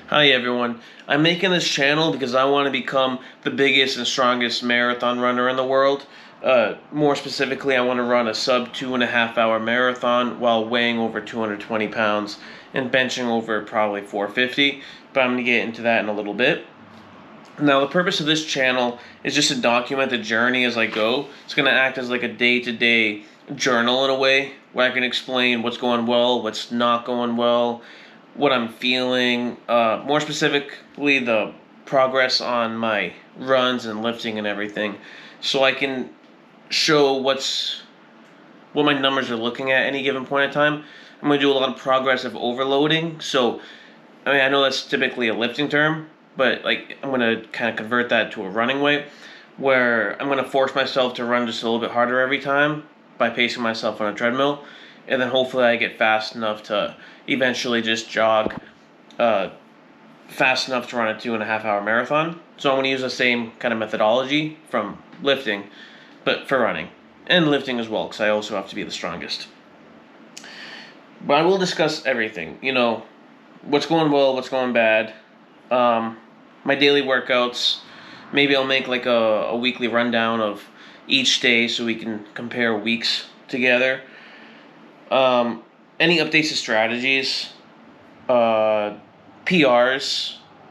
Hi everyone. I'm making this channel because I want to become the biggest and strongest marathon runner in the world. More specifically, I want to run a sub 2.5 hour marathon while weighing over 220 pounds and benching over probably 450, but I'm going to get into that in a little bit. Now, the purpose of this channel is just to document the journey as I go. It's going to act as like a day-to-day journal in a way, where I can explain what's going well, what's not going well, what I'm feeling, more specifically the progress on my runs and lifting and everything, so I can show what my numbers are looking at any given point in time. I'm going to do a lot of progressive overloading. So, I mean, I know that's typically a lifting term, but like I'm going to kind of convert that to a running way, where I'm going to force myself to run just a little bit harder every time by pacing myself on a treadmill, and then hopefully I get fast enough to eventually just jog fast enough to run a 2.5 hour marathon. So I'm going to use the same kind of methodology from lifting, but for running and lifting as well, because I also have to be the strongest. But I will discuss everything. What's going well, what's going bad, my daily workouts. Maybe I'll make like a weekly rundown of each day so we can compare weeks together. Any updates to strategies, PRs.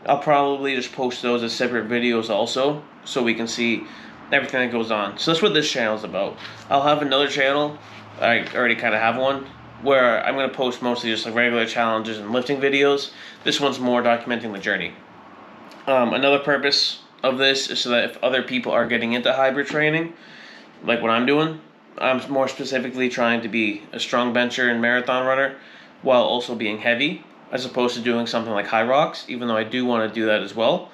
I'll probably just post those as separate videos also, so we can see everything that goes on. So that's what this channel is about. I'll have another channel, I already kind of have one, where I'm going to post mostly just like regular challenges and lifting videos. This one's more documenting the journey. Another purpose of this is so that if other people are getting into hybrid training, like what I'm doing, I'm more specifically trying to be a strong bencher and marathon runner while also being heavy, as opposed to doing something like high rocks, even though I do want to do that as well.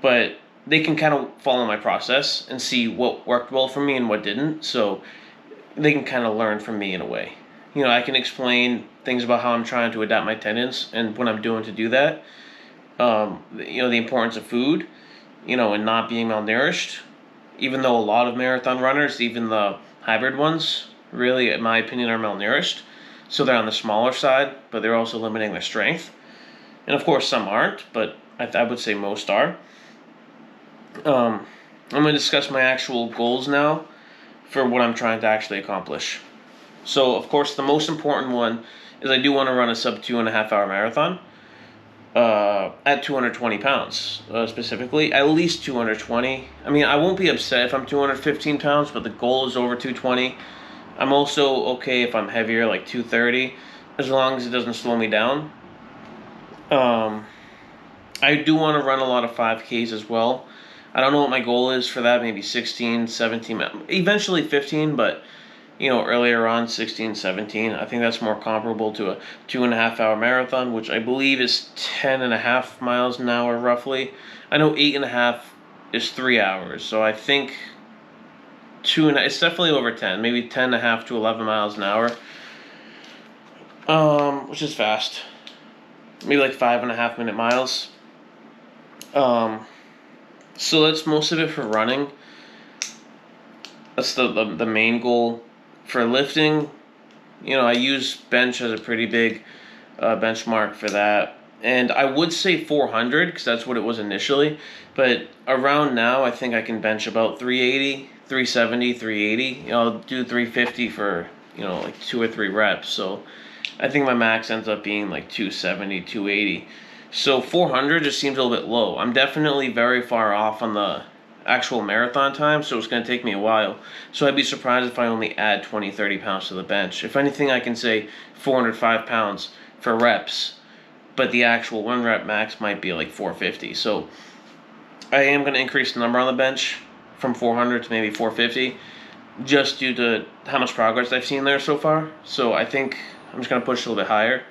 But they can kind of follow my process and see what worked well for me and what didn't, so they can kind of learn from me in a way. I can explain things about how I'm trying to adapt my tendons and what I'm doing to do that. The importance of food, and not being malnourished, even though a lot of marathon runners, even the hybrid ones, really, in my opinion, are malnourished. So they're on the smaller side, but they're also limiting their strength. And of course, some aren't, but I would say most are. I'm going to discuss my actual goals now for what I'm trying to actually accomplish. So, of course, the most important one is I do want to run a sub 2.5 hour marathon at 220 pounds, specifically. At least 220. I mean, I won't be upset if I'm 215 pounds, but the goal is over 220. I'm also okay if I'm heavier, like 230, as long as it doesn't slow me down. I do want to run a lot of 5Ks as well. I don't know what my goal is for that, maybe 16, 17, eventually 15, but earlier on, 16, 17. I think that's more comparable to a 2.5 hour marathon, which I believe is 10.5 miles an hour, roughly. I know 8.5 is 3 hours, so I think it's definitely over 10, maybe 10.5 to 11 miles an hour, which is fast. Maybe like 5.5 minute miles. So that's most of it for running. That's the main goal. For lifting, I use bench as a pretty big benchmark for that. And I would say 400 because that's what it was initially. But around now, I think I can bench about 380, 370, 380. I'll do 350 for, like 2 or 3 reps. So I think my max ends up being like 270, 280. So 400 just seems a little bit low. I'm definitely very far off on the actual marathon time, so it's going to take me a while. So I'd be surprised if I only add 20, 30 pounds to the bench. If anything, I can say 405 pounds for reps, but the actual 1 rep max might be like 450. So I am going to increase the number on the bench from 400 to maybe 450, just due to how much progress I've seen there so far. So I think I'm just going to push a little bit higher.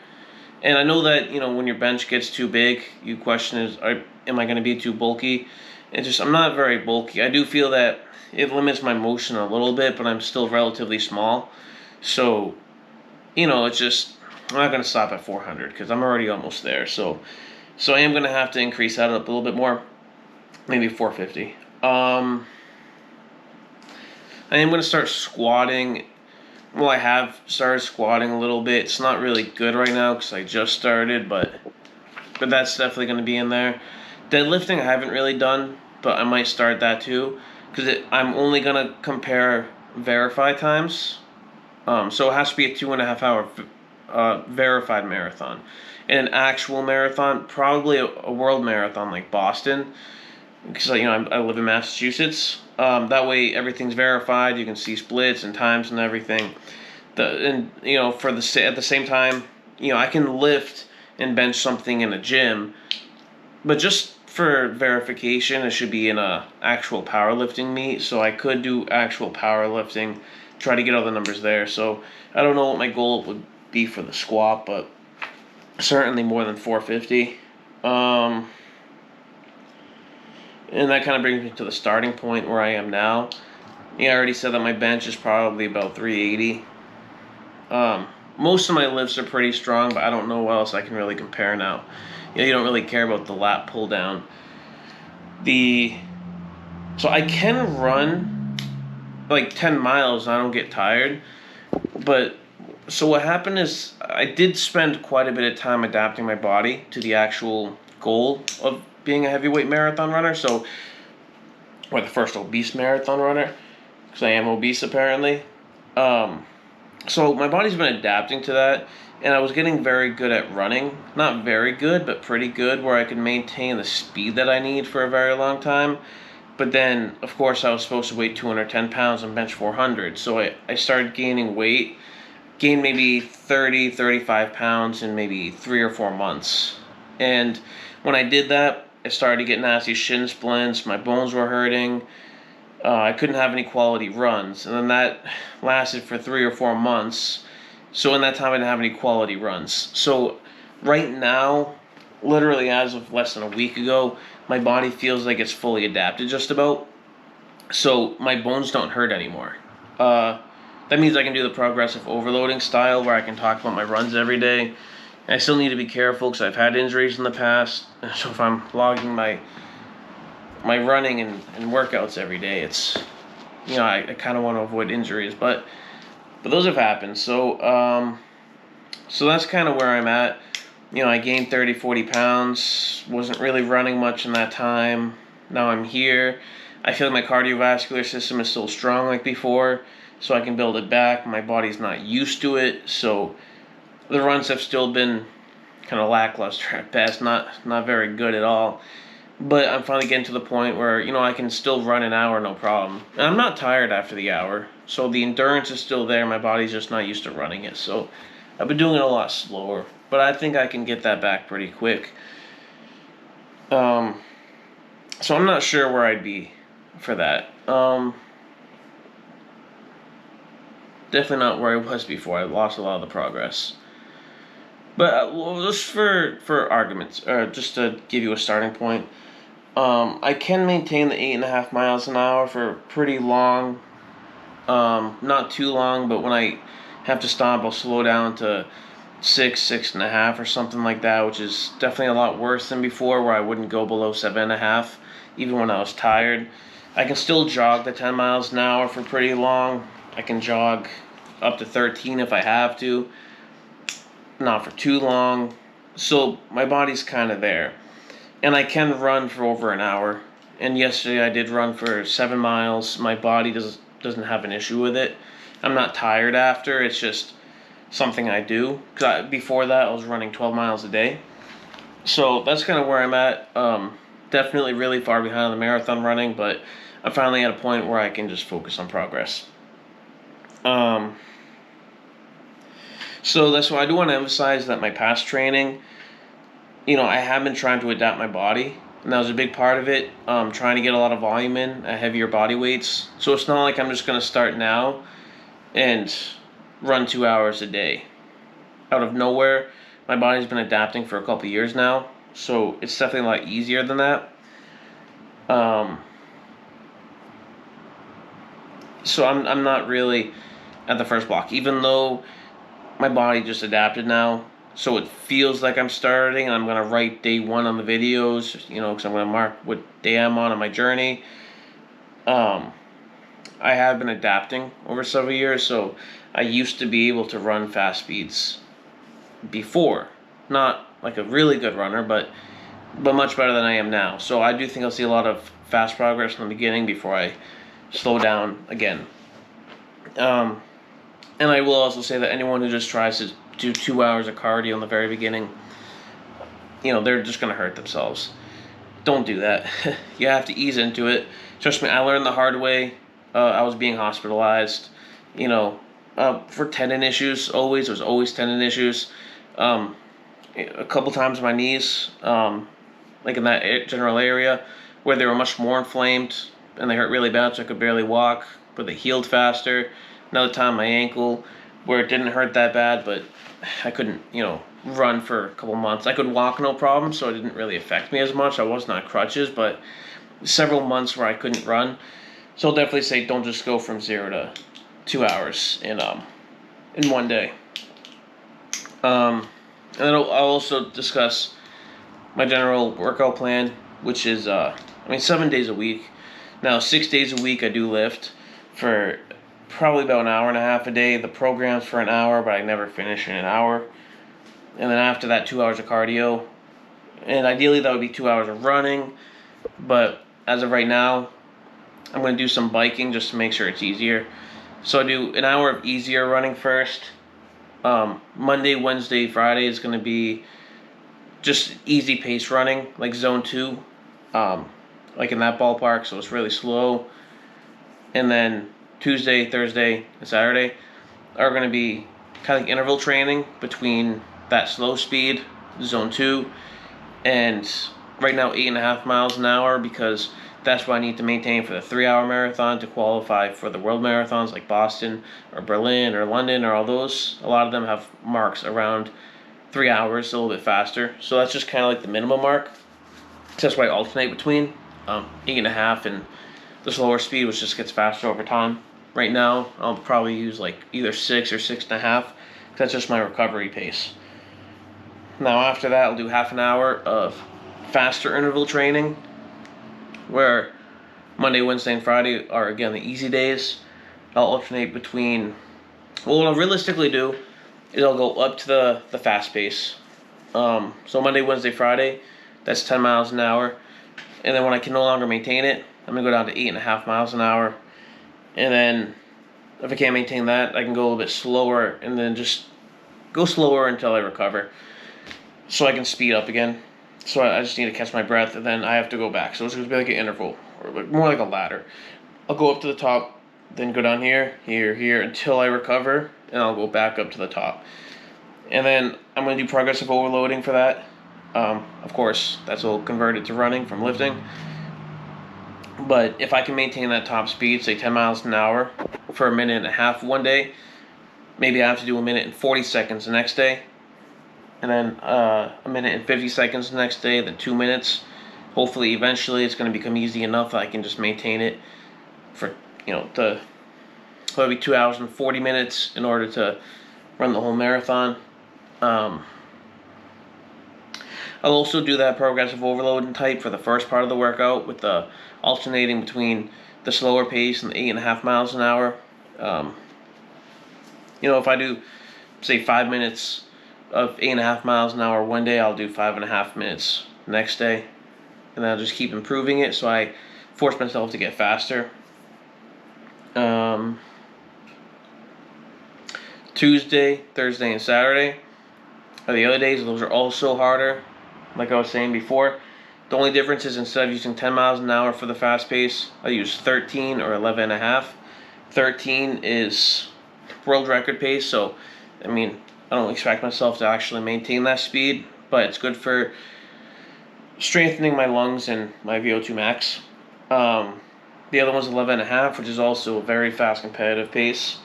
And I know that, when your bench gets too big, you question am I going to be too bulky? I'm not very bulky. I do feel that it limits my motion a little bit, but I'm still relatively small. So, I'm not going to stop at 400 because I'm already almost there. So I am going to have to increase that up a little bit more, maybe 450. I am going to start squatting. Well, I have started squatting a little bit. It's not really good right now because I just started, but but that's definitely going to be in there. Deadlifting I haven't really done, but I might start that too, because I'm only going to compare verified times. So it has to be a 2.5 hour verified marathon. And an actual marathon, probably a world marathon like Boston, because I live in Massachusetts. That way everything's verified. You can see splits and times and everything. For at the same time, I can lift and bench something in a gym, but just for verification, it should be in a actual powerlifting meet. So I could do actual powerlifting, try to get all the numbers there. So I don't know what my goal would be for the squat, but certainly more than 450. And that kind of brings me to the starting point where I am now. I already said that my bench is probably about 380. Most of my lifts are pretty strong, but I don't know what else I can really compare now. You don't really care about the lat pull down. So I can run like 10 miles and I don't get tired. But so what happened is I did spend quite a bit of time adapting my body to the actual goal of being a heavyweight marathon runner. Or the first obese marathon runner, because I am obese apparently. So my body's been adapting to that, and I was getting very good at running. Not very good, but pretty good, where I could maintain the speed that I need for a very long time. But then, of course, I was supposed to weigh 210 pounds and bench 400. So I started gaining weight, gained maybe 30, 35 pounds in maybe 3 or 4 months. And when I did that, I started to get nasty shin splints, my bones were hurting, I couldn't have any quality runs, and then that lasted for 3 or 4 months, so in that time I didn't have any quality runs. So right now, literally as of less than a week ago, my body feels like it's fully adapted just about, so my bones don't hurt anymore. That means I can do the progressive overloading style where I can talk about my runs every day. I still need to be careful because I've had injuries in the past. So if I'm logging my running and workouts every day, it's I kind of want to avoid injuries, but those have happened. So that's kind of where I'm at. I gained 30, 40 pounds. Wasn't really running much in that time. Now I'm here. I feel like my cardiovascular system is still strong like before, so I can build it back. My body's not used to it, so the runs have still been kind of lackluster at best, not very good at all. But I'm finally getting to the point where, I can still run an hour, no problem. And I'm not tired after the hour, so the endurance is still there. My body's just not used to running it, so I've been doing it a lot slower. But I think I can get that back pretty quick. So I'm not sure where I'd be for that. Definitely not where I was before. I lost a lot of the progress. But just for arguments, just to give you a starting point, I can maintain the 8.5 miles an hour for pretty long. Not too long, but when I have to stop, I'll slow down to 6.5 or something like that, which is definitely a lot worse than before, where I wouldn't go below 7.5, even when I was tired. I can still jog the 10 miles an hour for pretty long. I can jog up to 13 if I have to. Not for too long. So my body's kind of there. And I can run for over an hour. And yesterday I did run for 7 miles. My body doesn't have an issue with it. I'm not tired after. It's just something I do. Before that I was running 12 miles a day. So that's kind of where I'm at. Definitely really far behind the marathon running, but I'm finally at a point where I can just focus on progress. So that's why I do want to emphasize that my past training, I have been trying to adapt my body, and that was a big part of it, trying to get a lot of volume in at heavier body weights. So it's not like I'm just going to start now and run 2 hours a day. Out of nowhere, my body's been adapting for a couple years now, so it's definitely a lot easier than that. So I'm not really at the first block, even though my body just adapted now, so it feels like I'm starting, and I'm going to write day 1 on the videos, because I'm going to mark what day I'm on my journey. I have been adapting over several years, so I used to be able to run fast speeds before. Not like a really good runner, but much better than I am now. So I do think I'll see a lot of fast progress in the beginning before I slow down again. And I will also say that anyone who just tries to do 2 hours of cardio in the very beginning, they're just going to hurt themselves. Don't do that. You have to ease into it. Trust me, I learned the hard way. I was being hospitalized, for tendon issues. There's always tendon issues. A couple times my knees, like in that general area, where they were much more inflamed and they hurt really bad, so I could barely walk, but they healed faster. Another time my ankle, where it didn't hurt that bad, but I couldn't, run for a couple months. I could walk no problem, so it didn't really affect me as much. I wasn't on crutches, but several months where I couldn't run. So I'll definitely say don't just go from 0 to 2 hours in one day. And then I'll also discuss my general workout plan, which is 7 days a week. Now 6 days a week I do lift for probably about an hour and a half a day. The program's for an hour, but I never finish in an hour. And then after that, 2 hours of cardio. And ideally that would be 2 hours of running. But as of right now, I'm going to do some biking just to make sure it's easier. So I do an hour of easier running first. Monday, Wednesday, Friday is going to be just easy pace running, like zone 2. Like in that ballpark, so it's really slow. And then Tuesday, Thursday, and Saturday are going to be kind of like interval training between that slow speed, zone 2, and right now 8.5 miles an hour, because that's what I need to maintain for the 3-hour marathon to qualify for the world marathons like Boston or Berlin or London or all those. A lot of them have marks around 3 hours, a little bit faster. So that's just kind of like the minimum mark. So that's why I alternate between 8.5 and the slower speed, which just gets faster over time. Right now, I'll probably use like either 6 or 6.5. That's just my recovery pace. Now after that, I'll do half an hour of faster interval training, where Monday, Wednesday, and Friday are again the easy days. I'll alternate between. Well, what I'll realistically do is I'll go up to the fast pace. So Monday, Wednesday, Friday, that's 10 miles an hour. And then when I can no longer maintain it, I'm going to go down to 8.5 miles an hour. And then if I can't maintain that, I can go a little bit slower and then just go slower until I recover, so I can speed up again. So I just need to catch my breath, and then I have to go back. So it's going to be like an interval, or more like a ladder. I'll go up to the top, then go down here, here, until I recover, and I'll go back up to the top. And then I'm going to do progressive overloading for that. Of course, that's all converted to running from lifting. But if I can maintain that top speed, say 10 miles an hour, for a minute and a half one day, maybe I have to do a minute and 40 seconds the next day, and then a minute and 50 seconds the next day, then 2 minutes. Hopefully, eventually, it's going to become easy enough that I can just maintain it for, probably 2 hours and 40 minutes in order to run the whole marathon. I'll also do that progressive overloading type for the first part of the workout, with the alternating between the slower pace and the 8.5 miles an hour. If I do, say, 5 minutes of 8.5 miles an hour one day, I'll do 5.5 minutes next day, and then I'll just keep improving it, so I force myself to get faster. Tuesday, Thursday, and Saturday are the other days. Those are also harder, like I was saying before. The only difference is, instead of using 10 miles an hour for the fast pace, I use 13 or 11.5. 13 is world record pace, so I don't expect myself to actually maintain that speed, but it's good for strengthening my lungs and my VO2 max. The other one's 11.5, which is also a very fast competitive pace.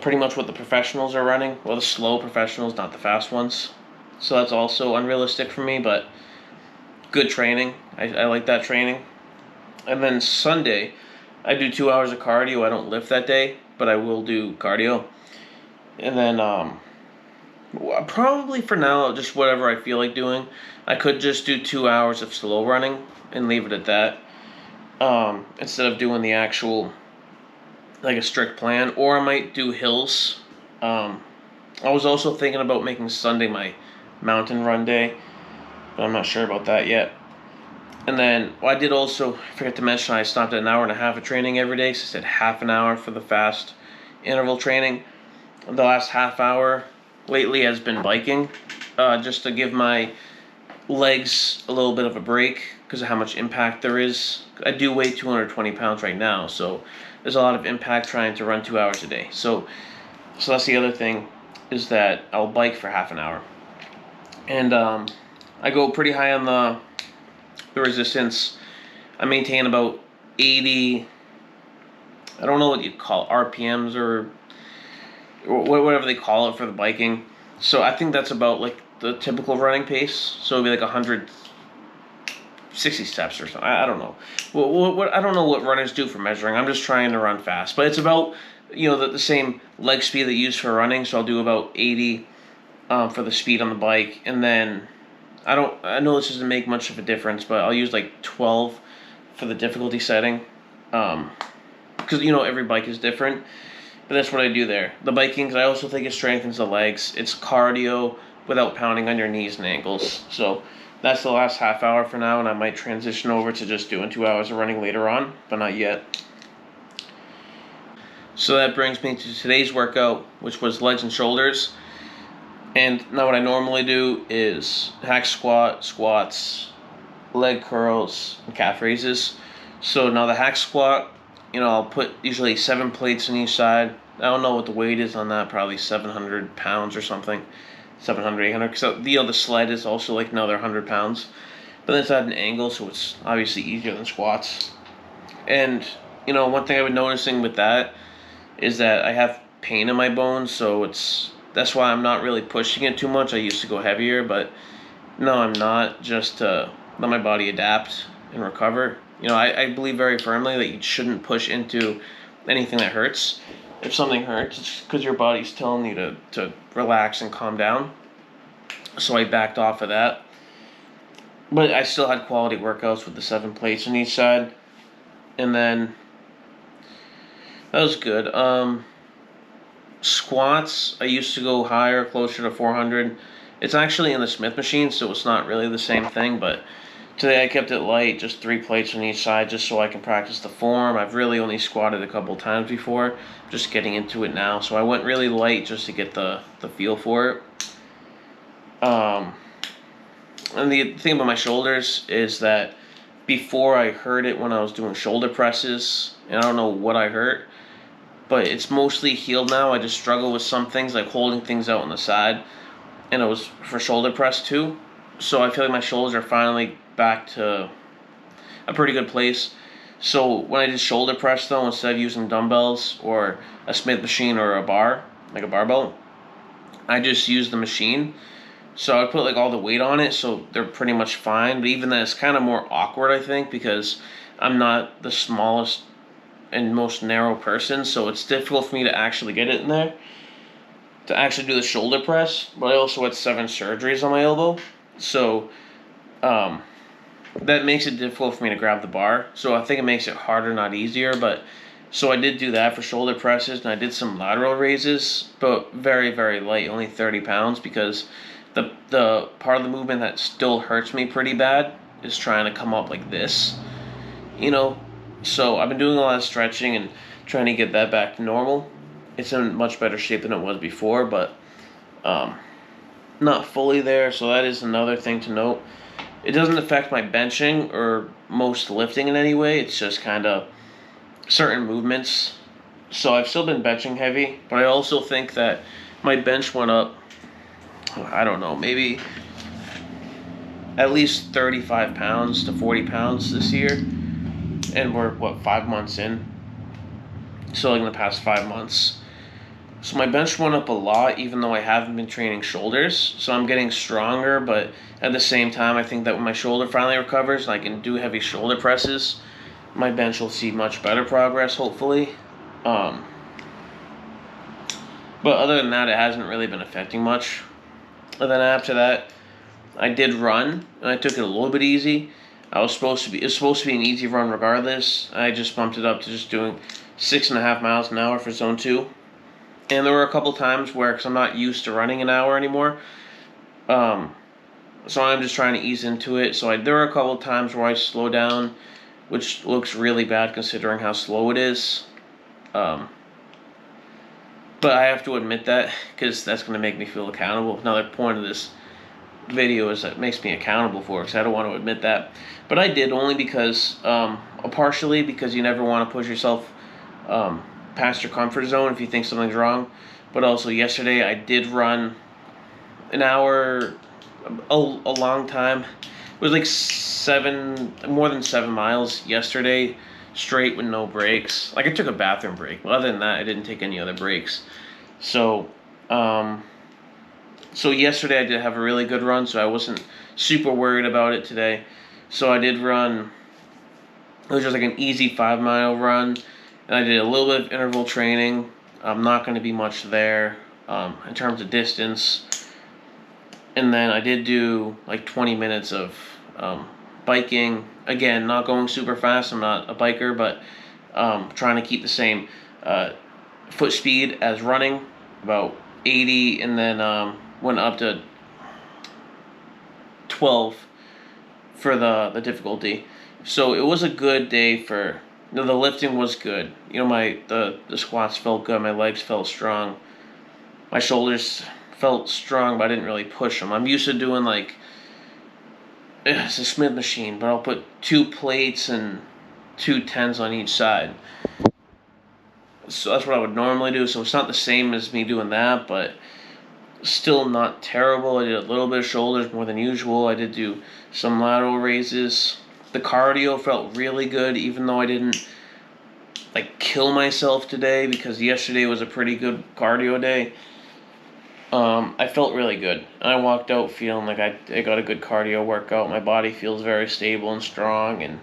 Pretty much what the professionals are running. Well, the slow professionals, not the fast ones. So that's also unrealistic for me, but good training. I like that training. And then Sunday, I do 2 hours of cardio. I don't lift that day, but I will do cardio. And then probably for now, just whatever I feel like doing. I could just do 2 hours of slow running and leave it at that, instead of doing the actual, like, a strict plan. Or I might do hills. I was also thinking about making Sunday my mountain run day, but I'm not sure about that yet. And then, I did also forget to mention I stopped at an hour and a half of training every day, so I said half an hour for the fast interval training. The last half hour lately has been biking, just to give my legs a little bit of a break because of how much impact there is. I do weigh 220 pounds right now, so there's a lot of impact trying to run 2 hours a day. So that's the other thing, is that I'll bike for half an hour. And I go pretty high on the resistance. I maintain about 80, I don't know what you'd call it, RPMs or whatever they call it for the biking. So I think that's about like the typical running pace. So it'd be like 160 steps or something. I don't know. What I don't know what runners do for measuring. I'm just trying to run fast. But it's about, the same leg speed that you use for running. So I'll do about 80 for the speed on the bike. And then I know this doesn't make much of a difference, but I'll use like 12 for the difficulty setting. Because, every bike is different. But that's what I do there. The biking, 'cause I also think it strengthens the legs. It's cardio without pounding on your knees and ankles. So that's the last half hour for now, and I might transition over to just doing 2 hours of running later on, but not yet. So that brings me to today's workout, which was legs and shoulders. And now what I normally do is hack squat, squats, leg curls, and calf raises. So now the hack squat, I'll put usually 7 plates on each side. I don't know what the weight is on that, probably 700 pounds or something. 700, 800. So, the sled is also like another 100 pounds. But then it's at an angle, so it's obviously easier than squats. And, one thing I've been noticing with that is that I have pain in my bones, so that's why I'm not really pushing it too much. I used to go heavier, but no, I'm not, just to let my body adapt and recover. I believe very firmly that you shouldn't push into anything that hurts. If something hurts, it's because your body's telling you to relax and calm down. So I backed off of that. But I still had quality workouts with the 7 plates on each side. And then that was good. Squats, I used to go higher, closer to 400. It's actually in the Smith machine, so it's not really the same thing, but today I kept it light, just 3 plates on each side, just so I can practice the form. I've really only squatted a couple times before, just getting into it now. So I went really light just to get the feel for it. And the thing about my shoulders is that before I hurt it when I was doing shoulder presses, and I don't know what I hurt, but it's mostly healed now. I just struggle with some things, like holding things out on the side, and it was for shoulder press too. So I feel like my shoulders are finally back to a pretty good place. So when I did shoulder press though, instead of using dumbbells or a Smith machine or a bar, like a barbell, I just used the machine. So I put like all the weight on it, so they're pretty much fine. But even then, it's kind of more awkward, I think, because I'm not the smallest and most narrow person, so it's difficult for me to actually get it in there, to actually do the shoulder press. But I also had 7 surgeries on my elbow, so that makes it difficult for me to grab the bar. So I think it makes it harder, not easier. But so I did do that for shoulder presses, and I did some lateral raises, but very, very light, only 30 pounds, because the part of the movement that still hurts me pretty bad is trying to come up like this, So I've been doing a lot of stretching and trying to get that back to normal. It's in much better shape than it was before, but not fully there, so that is another thing to note. It doesn't affect my benching or most lifting in any way. It's just kind of certain movements. So I've still been benching heavy, but I also think that my bench went up, I don't know, maybe at least 35 pounds to 40 pounds this year. And we're, 5 months in? So like in the past 5 months. So my bench went up a lot, even though I haven't been training shoulders. So I'm getting stronger, but at the same time, I think that when my shoulder finally recovers and I can do heavy shoulder presses, my bench will see much better progress, hopefully. But other than that, it hasn't really been affecting much. And then after that, I did run, and I took it a little bit easy. It was supposed to be an easy run regardless. I just bumped it up to just doing 6.5 miles an hour for zone 2. And there were a couple times where, because I'm not used to running an hour anymore, So I'm just trying to ease into it. So there are a couple of times where I slow down, which looks really bad considering how slow it is. But I have to admit that because that's going to make me feel accountable. Another point of this video is that it makes me accountable for it because I don't want to admit that. But I did only because, partially because you never want to push yourself past your comfort zone if you think something's wrong. But also yesterday I did run an hour, a long time. It was like more than 7 miles yesterday, straight with no breaks. Like I took a bathroom break, but other than that, I didn't take any other breaks. So, so yesterday I did have a really good run, so I wasn't super worried about it today. So I did run. It was just like an easy 5 mile run, and I did a little bit of interval training. I'm not going to be much there in terms of distance. And then I did do like 20 minutes of biking. Again, not going super fast. I'm not a biker, but trying to keep the same foot speed as running, about 80, and then went up to 12 for the difficulty. So it was a good day for. The lifting was good. The squats felt good. My legs felt strong. My shoulders felt strong, but I didn't really push them. I'm used to doing it's a Smith machine, but I'll put 2 plates and 2 tens on each side. So that's what I would normally do. So it's not the same as me doing that, but still not terrible. I did a little bit of shoulders more than usual. I did do some lateral raises. The cardio felt really good, even though I didn't kill myself today because yesterday was a pretty good cardio day. I felt really good. I walked out feeling like I got a good cardio workout. My body feels very stable and strong, and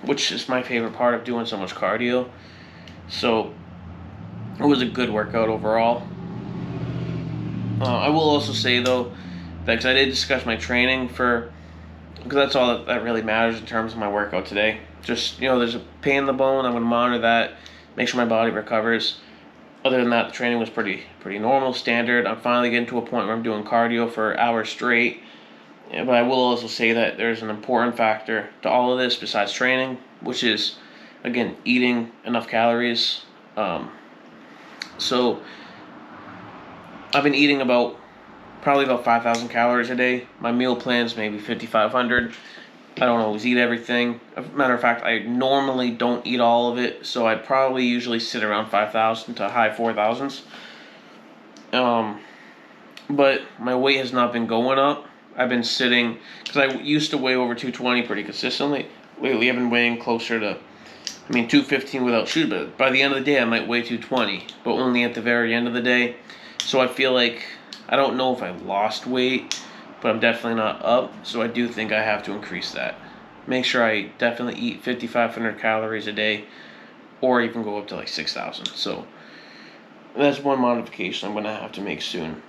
which is my favorite part of doing so much cardio. So it was a good workout overall. I will also say though that because I did discuss my training because that's all that really matters in terms of my workout today. Just there's a pain in the bone. I'm gonna monitor that, make sure my body recovers. Other than that, the training was pretty normal, standard. I'm finally getting to a point where I'm doing cardio for hours straight. Yeah, but I will also say that there's an important factor to all of this besides training, which is, again, eating enough calories. So I've been eating probably about 5,000 calories a day. My meal plan's maybe 5,500. I don't always eat everything. As a matter of fact, I normally don't eat all of it, so I probably usually sit around 5,000 to high 4,000s. But my weight has not been going up. I've been sitting, because I used to weigh over 220 pretty consistently. Lately, I've been weighing closer to, 215 without shoes, but by the end of the day, I might weigh 220, but only at the very end of the day. So I feel like, I don't know if I lost weight, but I'm definitely not up, so I do think I have to increase that. Make sure I definitely eat 5,500 calories a day, or even go up to 6,000. So that's one modification I'm going to have to make soon.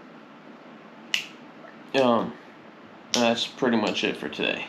That's pretty much it for today.